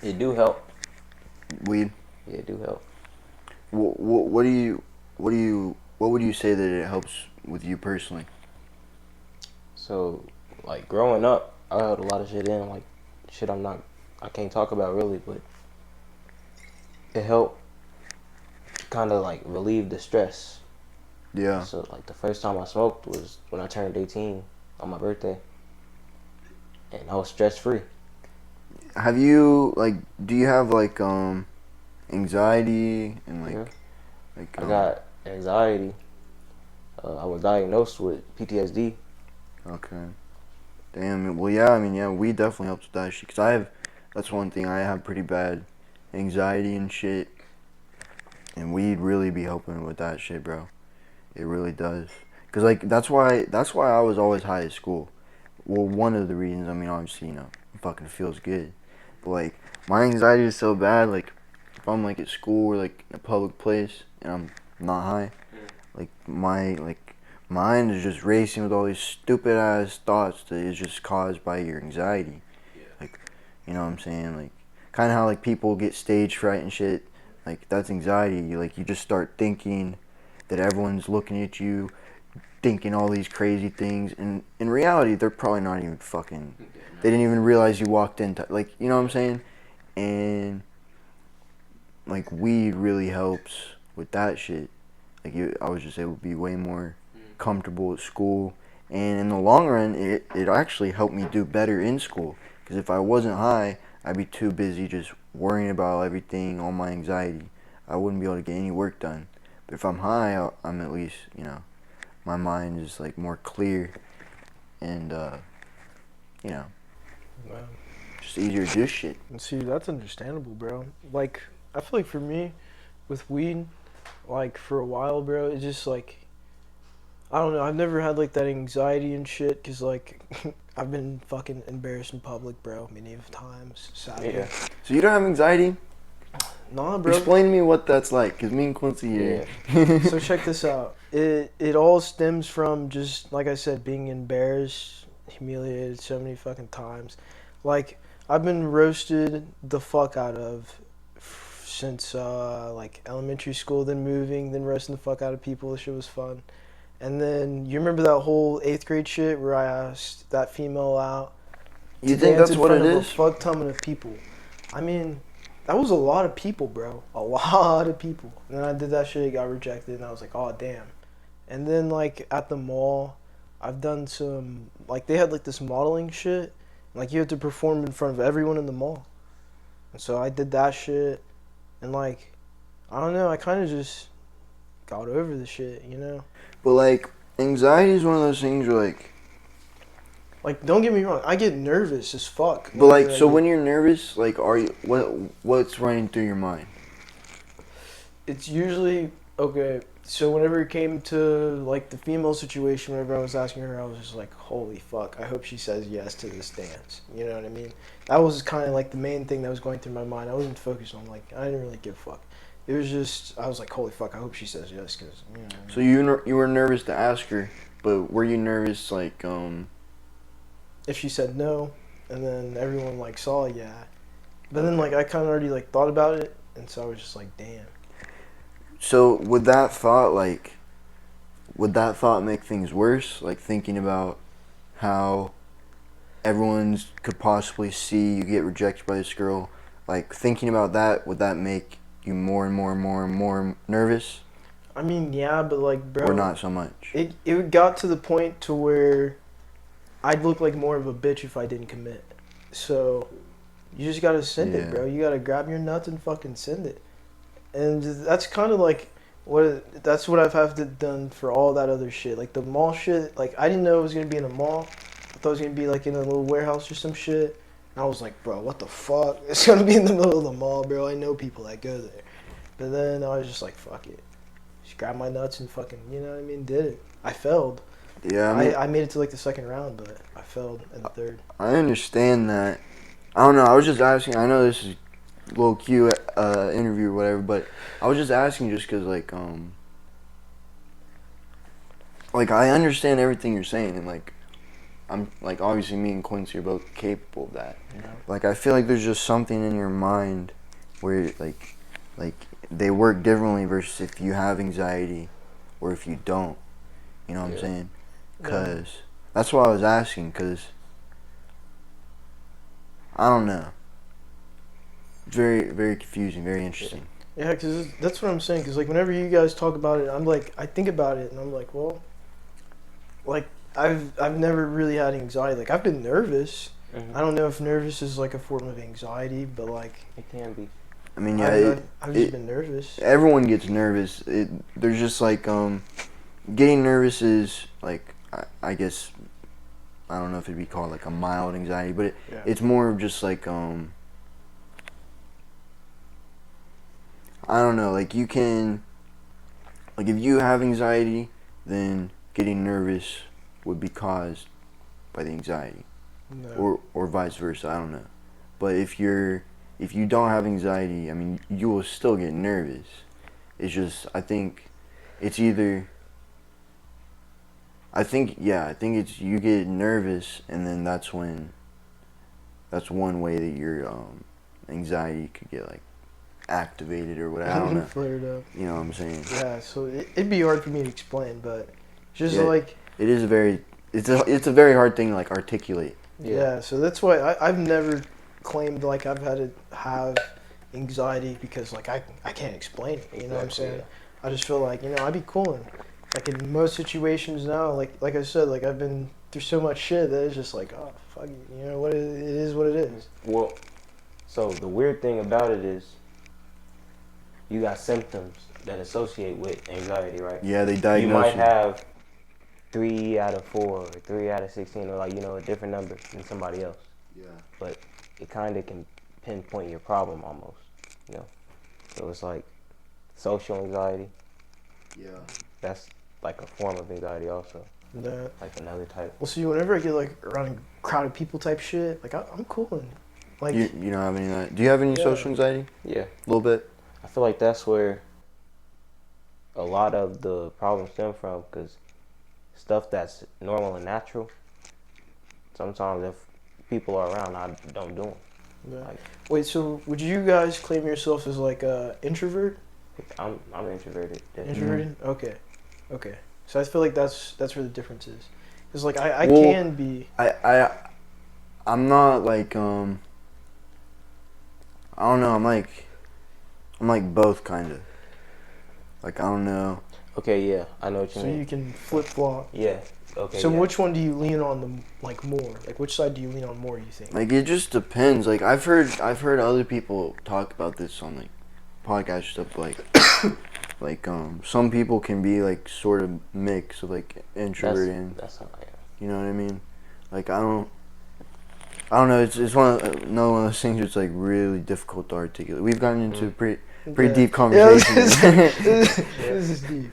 It do help. Weed. Yeah, it do help. What do you what would you say that it helps with you personally? So, like growing up, I held a lot of shit in, like shit I can't talk about really, but it helped kind of like relieve the stress. Yeah. So, like the first time I smoked was when I turned 18 on my birthday, and I was stress free. Have you do you have anxiety and Mm-hmm. like I got anxiety. I was diagnosed with PTSD. okay. Damn. Well, yeah. I mean, yeah. Weed definitely helps with that shit. Cause I have. That's one thing I have pretty bad anxiety and shit. And weed really be helping with that shit, bro. It really does. Cause that's why I was always high at school. Well, one of the reasons. I mean, obviously, it fucking feels good. But my anxiety is so bad. Like, if I'm at school or in a public place and I'm not high, my mind is just racing with all these stupid ass thoughts that is just caused by your anxiety. Yeah. Like, you know what I'm saying? Kind of how people get stage fright and shit. That's anxiety. You just start thinking that everyone's looking at you, thinking all these crazy things, and in reality, they're probably not even fucking. Yeah, They no. didn't even realize you walked into you know what I'm saying? And weed really helps with that shit. I was just able to be way more comfortable at school, and in the long run, it actually helped me do better in school. Because if I wasn't high, I'd be too busy just worrying about everything, all my anxiety. I wouldn't be able to get any work done. But if I'm high, I'm at least my mind is more clear, and you know Wow. just easier to do shit. And see, that's understandable, bro. Like, I feel like for me, with weed, like for a while, bro, it's just I don't know. I've never had that anxiety and shit, cause I've been fucking embarrassed in public, bro, many of times. Sadly. Yeah. So you don't have anxiety? Nah, bro. Explain to me what that's like, cause me and Quincy here. Yeah. So check this out. It all stems from just like I said, being embarrassed, humiliated so many fucking times. Like I've been roasted the fuck out of since elementary school, then moving, then roasting the fuck out of people. This shit was fun. And then you remember that whole 8th grade shit where I asked that female out You to think dance that's in what front it of a is? fuck ton of people. I mean, that was a lot of people, bro. A lot of people. And then I did that shit, got rejected, and I was like, oh damn. And then at the mall, I've done some they had this modeling shit. You had to perform in front of everyone in the mall. And so I did that shit, and I don't know, I kind of just got over the shit, you know. But anxiety is one of those things where Don't get me wrong, I get nervous as fuck. but whenever I so get- when you're nervous, are you what's running through your mind? It's usually okay. So whenever it came to the female situation, whenever I was asking her, I was just like, "Holy fuck! I hope she says yes to this dance." You know what I mean? That was kind of the main thing that was going through my mind. I wasn't focused on I didn't really give a fuck. It was just I was like, "Holy fuck! I hope she says yes," because you know. So you were nervous to ask her, but were you nervous If she said no, and then everyone saw yeah, but then I kind of already thought about it, and so I was just like, "Damn." So would that thought make things worse? Thinking about how everyone's could possibly see you get rejected by this girl. Thinking about that, would that make you more and more and more and more nervous, I mean, yeah, but bro, or not so much? it got to the point to where I'd look like more of a bitch if I didn't commit. So you just gotta send it, bro. You gotta grab your nuts and fucking send it. And that's kind of that's what I've have to done for all that other shit. The mall shit, I didn't know it was gonna be in a mall. I thought it was gonna be in a little warehouse or some shit. And I was like, bro, what the fuck? It's gonna be in the middle of the mall, bro. I know people that go there. But then I was just like, fuck it. Just grabbed my nuts and fucking, you know what I mean? Did it. I failed. Yeah, I mean, I made it to the second round, but I failed in the third. I understand that. I don't know. I was just asking. I know this is Lil Q interview or whatever, but I was just asking just because I understand everything you're saying, and I'm like, obviously me and Quincy are both capable of that. You know? Like, I feel like there's just something in your mind where like they work differently versus if you have anxiety or if you don't. You know what I'm saying? Because that's why I was asking, because I don't know. Very, very confusing, very interesting. Yeah, because that's what I'm saying. Because, like, whenever you guys talk about it, I'm like, I think about it, and I'm like, well, like, I've never really had anxiety. Like, I've been nervous. Mm-hmm. I don't know if nervous is, like, a form of anxiety, but, like... It can be. I mean, yeah, I've just been nervous. Everyone gets nervous. There's just, like, getting nervous is, like, I guess, I don't know if it'd be called, like, a mild anxiety, but it's more of just, like, I don't know, like, you can, like, if you have anxiety, then getting nervous would be caused by the anxiety. No. Or vice versa, I don't know. But if you don't have anxiety, I mean, you will still get nervous. It's just, I think it's it's you get nervous, and then that's one way that your anxiety could get, like, activated or whatever. I don't know. Flared up. You know what I'm saying? Yeah, so it'd be hard for me to explain, but just like... It is it's a very hard thing to, like, articulate. Yeah, so that's why I've never claimed, like, I've had to have anxiety because, like, I can't explain it, you know what I'm saying? Yeah. I just feel like, you know, I'd be cool. And, like, in most situations now, like I said, like, I've been through so much shit that it's just like, oh, fuck it, you know, it is what it is. Well, so the weird thing about it is you got symptoms that associate with anxiety, right? Yeah, they diagnose you. Might have 3 out of 4 or 3 out of 16 or, like, you know, a different number than somebody else. Yeah. But it kind of can pinpoint your problem almost, you know? So it's like social anxiety. Yeah. That's like a form of anxiety also. Yeah. Like another type. Well, see, whenever I get, like, around crowded people type shit, like, I'm cool. And, like, you don't have any of that? Do you have any social anxiety? Yeah. A little bit? I feel like that's where a lot of the problems stem from, because stuff that's normal and natural, sometimes if people are around, I don't do them. Yeah. Like, wait, so would you guys claim yourself as, like, a introvert? I'm introverted. Introverted? Mm-hmm. Okay. So I feel like that's where the difference is. Because, like, I can be... I'm not, like, I don't know, I'm like both, kind of. Like, I don't know. Okay, yeah, I know what you mean. So you can flip-flop. Yeah, okay. So which one do you lean on like more? Like, which side do you lean on more, you think? Like, it just depends. Like, I've heard other people talk about this on, like, podcast stuff, like, like, some people can be, like, sort of mix of, like, introvert and... That's how I am. You know what I mean? Like, I don't know, it's one of those things that's, like, really difficult to articulate. We've gotten into pretty deep conversations. This is deep.